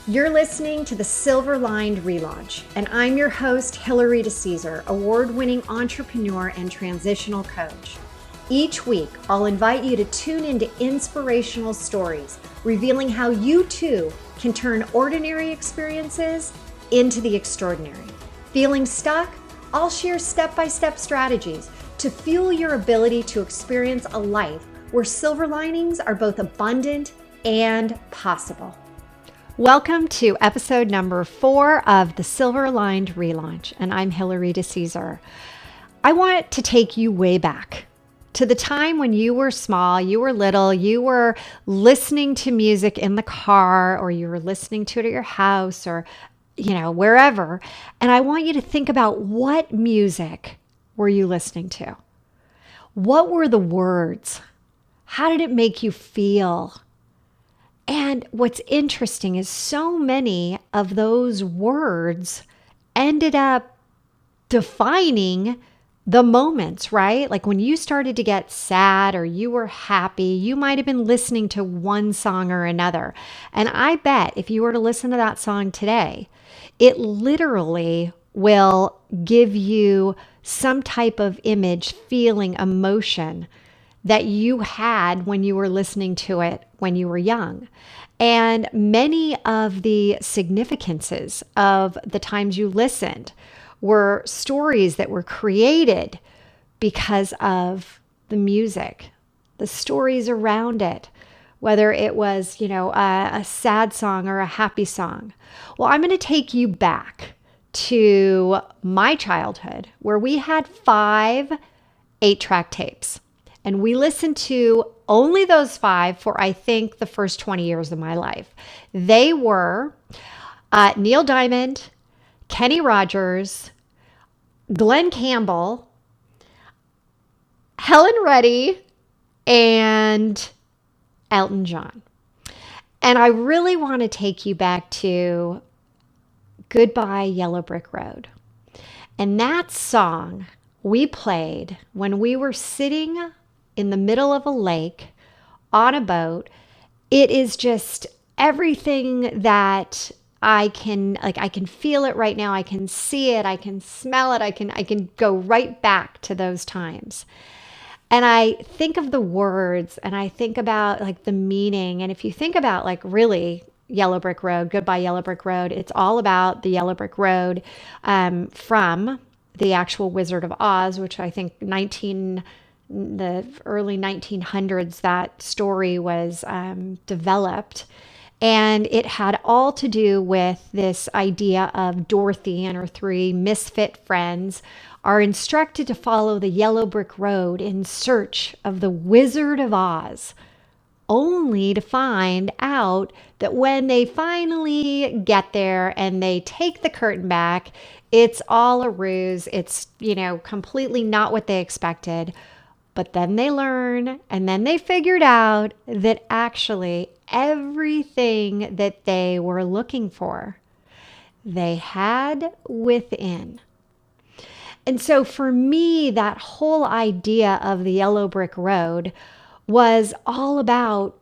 You're listening to the Silver Lined ReLaunch, and I'm your host, Hillary DeCesar, award-winning entrepreneur and transitional coach. Each week, I'll invite you to tune into inspirational stories, revealing how you too can turn ordinary experiences into the extraordinary. Feeling stuck? I'll share step-by-step strategies to fuel your ability to experience a life where silver linings are both abundant and possible. Welcome to episode number 4 of the Silver Lined ReLaunch, and I'm Hillary DeCesar. I want to take you way back to the time when you were small, you were little, you were listening to music in the car, or you were listening to it at your house, or wherever. And I want you to think about, what music were you listening to? What were the words? How did it make you feel? And what's interesting is so many of those words ended up defining the moments, right? Like when you started to get sad or you were happy, you might have been listening to one song or another. And I bet if you were to listen to that song today, it literally will give you some type of image, feeling, emotion that you had when you were listening to it when you were young. And many of the significances of the times you listened were stories that were created because of the music, the stories around it, whether it was, a sad song or a happy song. Well, I'm going to take you back to my childhood, where we had 5 8-track tapes. And we listened to only those 5 for, I think, the first 20 years of my life. They were Neil Diamond, Kenny Rogers, Glenn Campbell, Helen Reddy, and Elton John. And I really want to take you back to Goodbye Yellow Brick Road. And that song we played when we were sitting in the middle of a lake on a boat. It is just everything that I can feel it right now. I can see it. I can smell it. I can go right back to those times. And I think of the words and I think about like the meaning. And if you think about like really Yellow Brick Road, Goodbye Yellow Brick Road, it's all about the Yellow Brick Road from the actual Wizard of Oz, which I think the early 1900s, that story was developed. And it had all to do with this idea of Dorothy and her 3 misfit friends are instructed to follow the Yellow Brick Road in search of the Wizard of Oz, only to find out that when they finally get there and they take the curtain back, it's all a ruse. It's, completely not what they expected. But then they learn, and then they figured out that actually everything that they were looking for, they had within. And so for me, that whole idea of the Yellow Brick Road was all about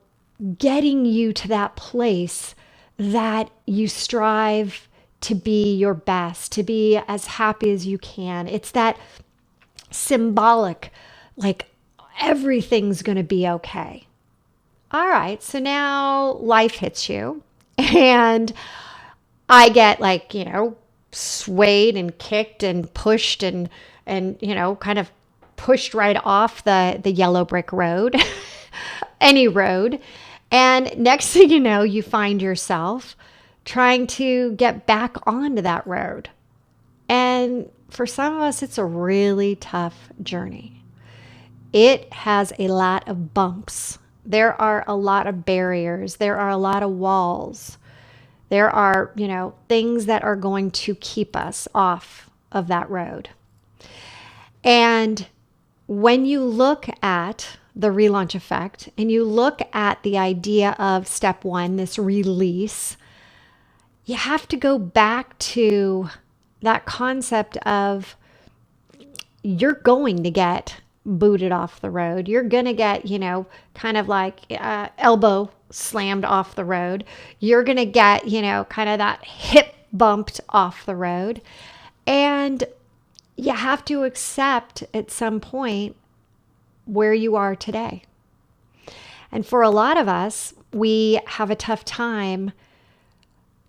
getting you to that place that you strive to be your best, to be as happy as you can. It's that symbolic, like everything's going to be okay. All right, so now life hits you and I get swayed and kicked and pushed and kind of pushed right off the Yellow Brick Road, any road. And next thing you know, you find yourself trying to get back onto that road. And for some of us, it's a really tough journey. It has a lot of bumps. There are a lot of barriers. There are a lot of walls. There are, things that are going to keep us off of that road. And when you look at the relaunch effect and you look at the idea of step 1, this release, you have to go back to that concept of you're going to get booted off the road. You're going to get, kind of like elbow slammed off the road. You're going to get, kind of that hip bumped off the road. And you have to accept at some point where you are today. And for a lot of us, we have a tough time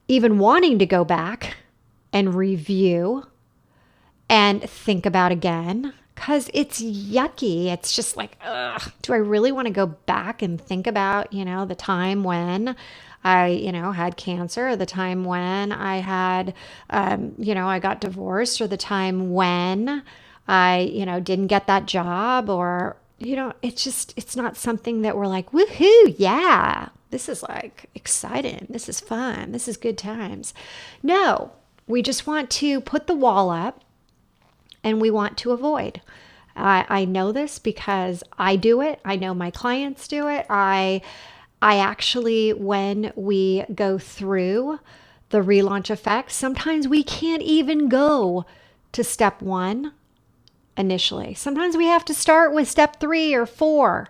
even wanting to go back and review and think about again, because it's yucky. It's just like, ugh, do I really want to go back and think about, the time when I, had cancer, or the time when I had, I got divorced, or the time when I, didn't get that job, or, it's not something that we're like, woohoo, yeah, this is like exciting. This is fun. This is good times. No, we just want to put the wall up and we want to avoid. I know this because I do it. I know my clients do it. I actually, when we go through the relaunch effect, sometimes we can't even go to step 1 initially. Sometimes we have to start with step 3 or 4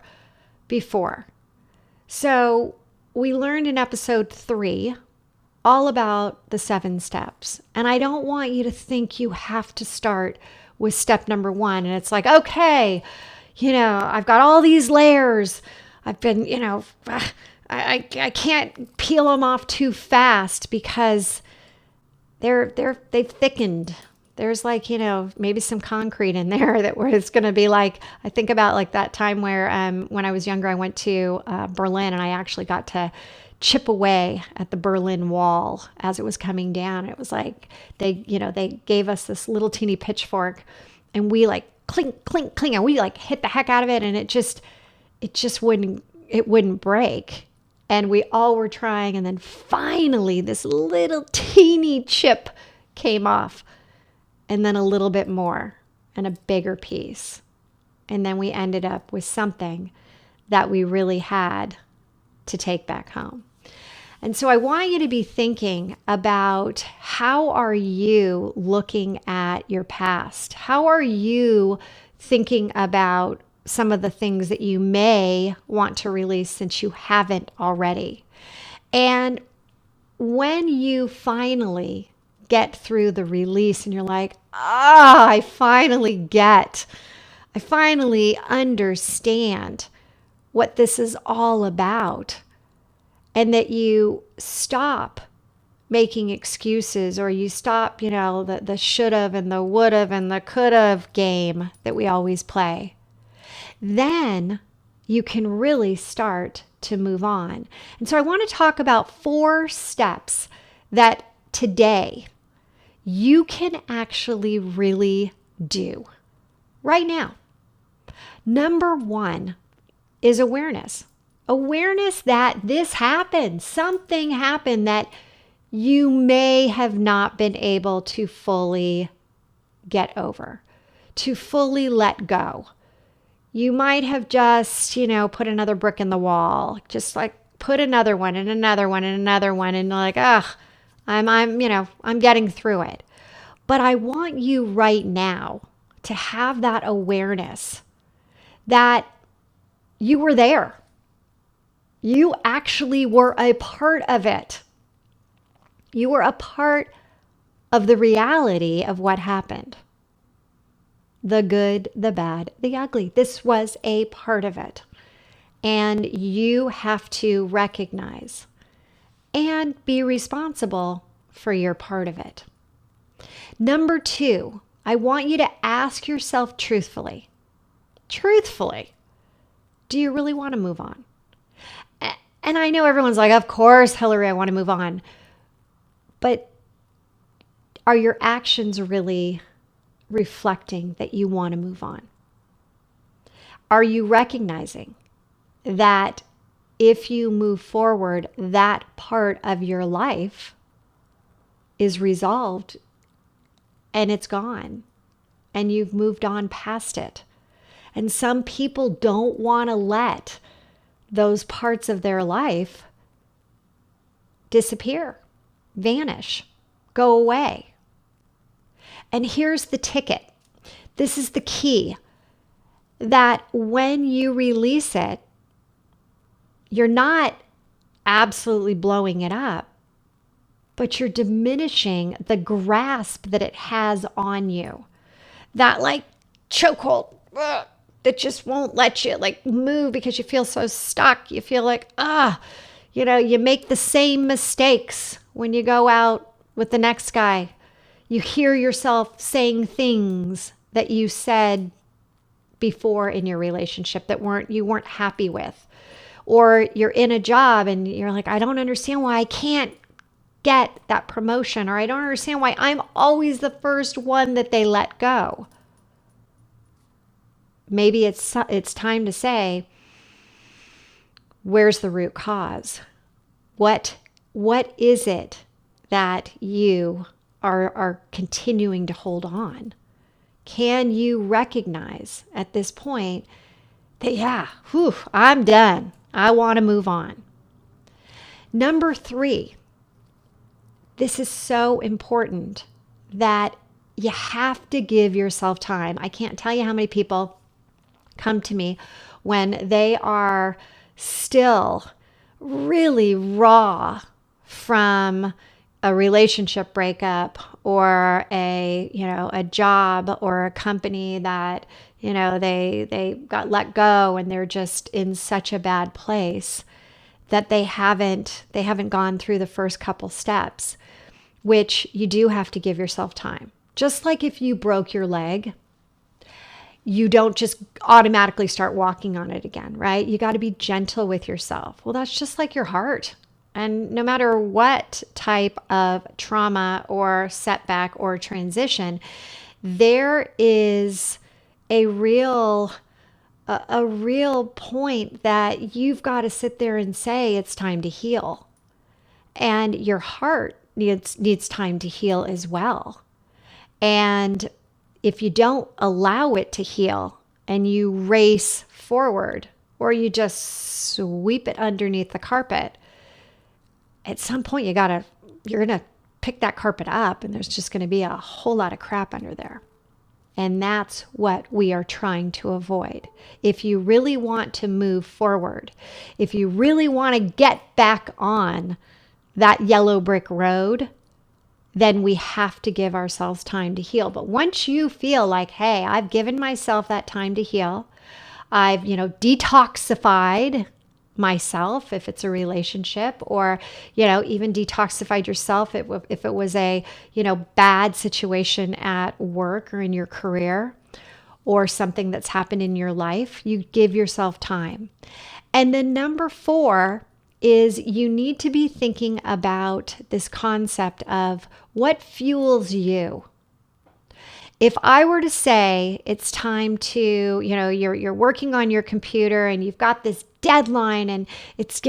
before. So we learned in episode 3 all about the 7 steps. And I don't want you to think you have to start with step number 1. And it's like, okay, I've got all these layers. I've been, I can't peel them off too fast because they've thickened. There's like, maybe some concrete in there that where it's going to be like, I think about like that time where when I was younger, I went to Berlin and I actually got to chip away at the Berlin Wall as it was coming down. It was like they gave us this little teeny pitchfork and we like clink, clink, clink, and we like hit the heck out of it, and it just wouldn't break. And we all were trying, and then finally this little teeny chip came off, and then a little bit more and a bigger piece. And then we ended up with something that we really had to take back home. And so I want you to be thinking about, how are you looking at your past? How are you thinking about some of the things that you may want to release since you haven't already? And when you finally get through the release and you're like, I finally understand what this is all about, and that you stop making excuses, or you stop, the should have and the would have and the could have game that we always play, then you can really start to move on. And so I want to talk about 4 steps that today you can actually really do right now. Number 1 is awareness. Awareness that this happened. Something happened that you may have not been able to fully get over, to fully let go. You might have just, put another brick in the wall, just like put another one and another one and another one, and like, I'm getting through it. But I want you right now to have that awareness that you were there. You actually were a part of it. You were a part of the reality of what happened. The good, the bad, the ugly. This was a part of it. And you have to recognize and be responsible for your part of it. Number 2, I want you to ask yourself truthfully, do you really want to move on? And I know everyone's like, of course, Hillary, I want to move on. But are your actions really reflecting that you want to move on? Are you recognizing that if you move forward, that part of your life is resolved and it's gone and you've moved on past it? And some people don't want to let those parts of their life disappear, vanish, go away. And here's the ticket. This is the key, that when you release it, you're not absolutely blowing it up, but you're diminishing the grasp that it has on you. That like chokehold that just won't let you like move because you feel so stuck. You feel like, you make the same mistakes when you go out with the next guy. You hear yourself saying things that you said before in your relationship that you weren't happy with. Or you're in a job and you're like, I don't understand why I can't get that promotion, or I don't understand why I'm always the first one that they let go. Maybe it's time to say, where's the root cause? What is it that you are continuing to hold on? Can you recognize at this point that, I'm done. I want to move on. Number 3, this is so important that you have to give yourself time. I can't tell you how many people come to me when they are still really raw from a relationship breakup or a job or a company that, they got let go and they're just in such a bad place that they haven't gone through the first couple steps, which you do have to give yourself time. Just like if you broke your leg, you don't just automatically start walking on it again, right? You got to be gentle with yourself. Well, that's just like your heart. And no matter what type of trauma or setback or transition, there is a real point that you've got to sit there and say it's time to heal. And your heart needs time to heal as well. And if you don't allow it to heal and you race forward or you just sweep it underneath the carpet, at some point you're going to pick that carpet up and there's just going to be a whole lot of crap under there. And that's what we are trying to avoid. If you really want to move forward, if you really want to get back on that yellow brick road, then we have to give ourselves time to heal. But once you feel like, hey, I've given myself that time to heal, I've, detoxified myself, if it's a relationship, or, even detoxified yourself if it was a, bad situation at work or in your career or something that's happened in your life, you give yourself time. And then number 4 is you need to be thinking about this concept of what fuels you. If I were to say it's time to, you're working on your computer and you've got this deadline and it's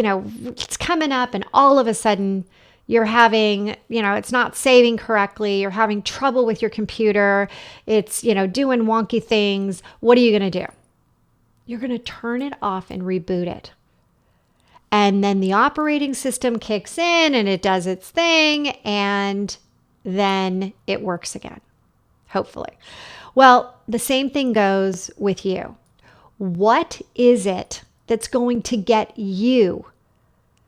coming up and all of a sudden you're having, it's not saving correctly, you're having trouble with your computer, it's, doing wonky things, what are you going to do? You're going to turn it off and reboot it. And then the operating system kicks in and it does its thing and then it works again, hopefully. Well, the same thing goes with you. What is it that's going to get you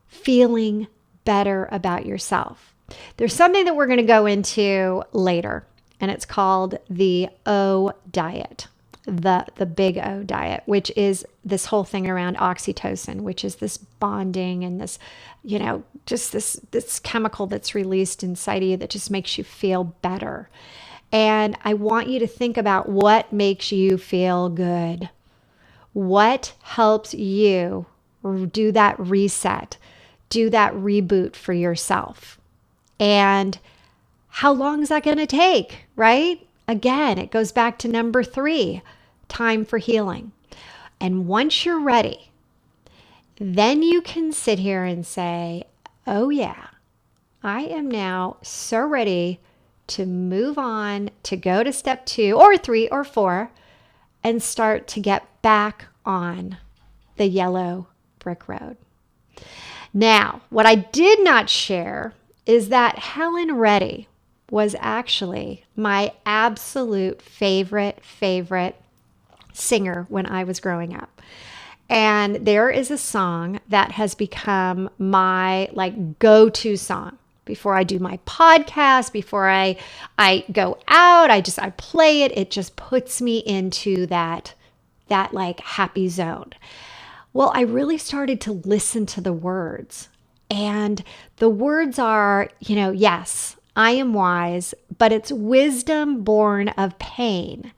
feeling better about yourself? There's something that we're going to go into later, and it's called the O diet. The big O diet, which is this whole thing around oxytocin, which is this bonding and this, just this chemical that's released inside of you that just makes you feel better. And I want you to think about what makes you feel good. What helps you do that reset, do that reboot for yourself? And how long is that going to take, right? Again, it goes back to number 3, time for healing. And once you're ready, then you can sit here and say, oh yeah, I am now so ready to move on, to go to step 2 or 3 or 4 and start to get back on the yellow brick road. Now, what I did not share is that Helen Reddy was actually my absolute favorite singer when I was growing up. And there is a song that has become my go-to song. Before I do my podcast, before I go out, I play it. It just puts me into that happy zone. Well, I really started to listen to the words. And the words are, yes, I am wise, but it's wisdom born of pain.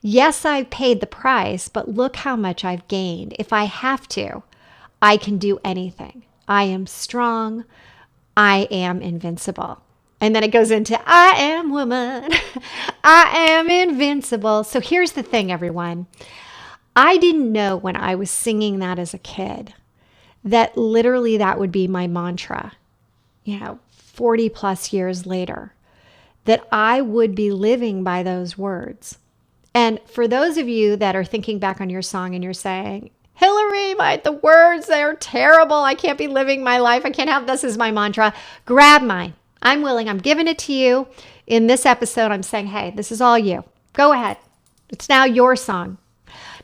Yes, I've paid the price, but look how much I've gained. If I have to, I can do anything. I am strong. I am invincible. And then it goes into, I am woman. I am invincible. So here's the thing, everyone. I didn't know when I was singing that as a kid that literally that would be my mantra, 40 plus years later, that I would be living by those words. And for those of you that are thinking back on your song and you're saying, Hillary, the words, they're terrible. I can't be living my life. I can't have this as my mantra. Grab mine. I'm willing. I'm giving it to you. In this episode, I'm saying, hey, this is all you. Go ahead. It's now your song.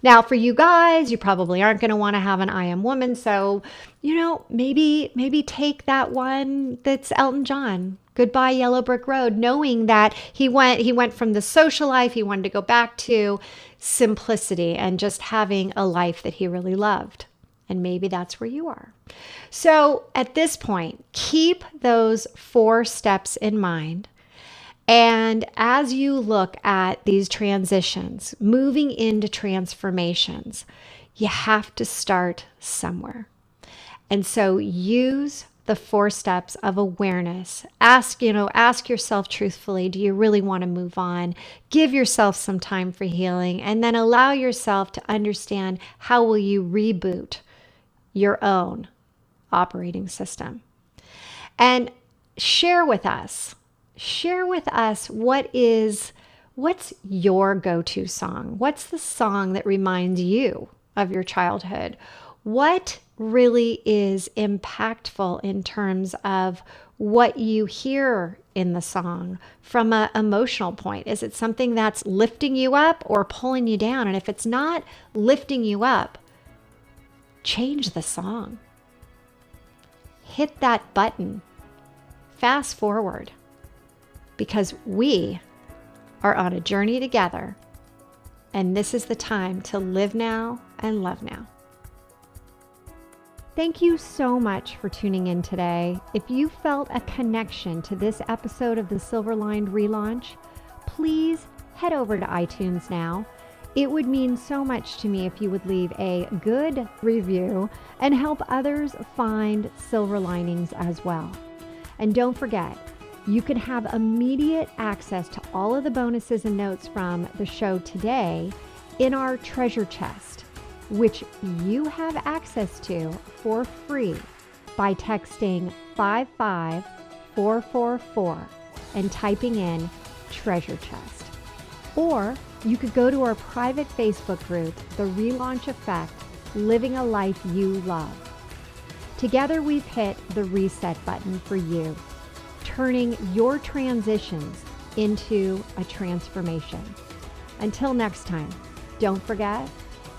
Now, for you guys, you probably aren't going to want to have an I am woman. So, maybe take that one that's Elton John. Goodbye, Yellow Brick Road, knowing that he went from the social life. He wanted to go back to simplicity and just having a life that he really loved. And maybe that's where you are. So at this point, keep those 4 steps in mind. And as you look at these transitions, moving into transformations, you have to start somewhere. And so use the 4 steps of awareness. Ask yourself truthfully, do you really want to move on? Give yourself some time for healing, and then allow yourself to understand how will you reboot your own operating system. And share with us what's your go-to song? What's the song that reminds you of your childhood? What really is impactful in terms of what you hear in the song from an emotional point? Is it something that's lifting you up or pulling you down? And if it's not lifting you up, change the song. Hit that button. Fast forward. Because we are on a journey together. And this is the time to live now and love now. Thank you so much for tuning in today. If you felt a connection to this episode of the Silver Lined ReLaunch, please head over to iTunes now. It would mean so much to me if you would leave a good review and help others find silver linings as well. And don't forget, you can have immediate access to all of the bonuses and notes from the show today in our treasure chest, which you have access to for free by texting 55444 and typing in treasure chest. Or you could go to our private Facebook group, the Relaunch Effect, Living a Life You Love. Together we've hit the reset button for you, turning your transitions into a transformation. Until next time, don't forget,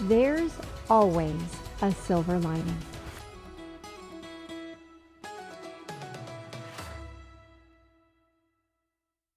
there's always a silver lining.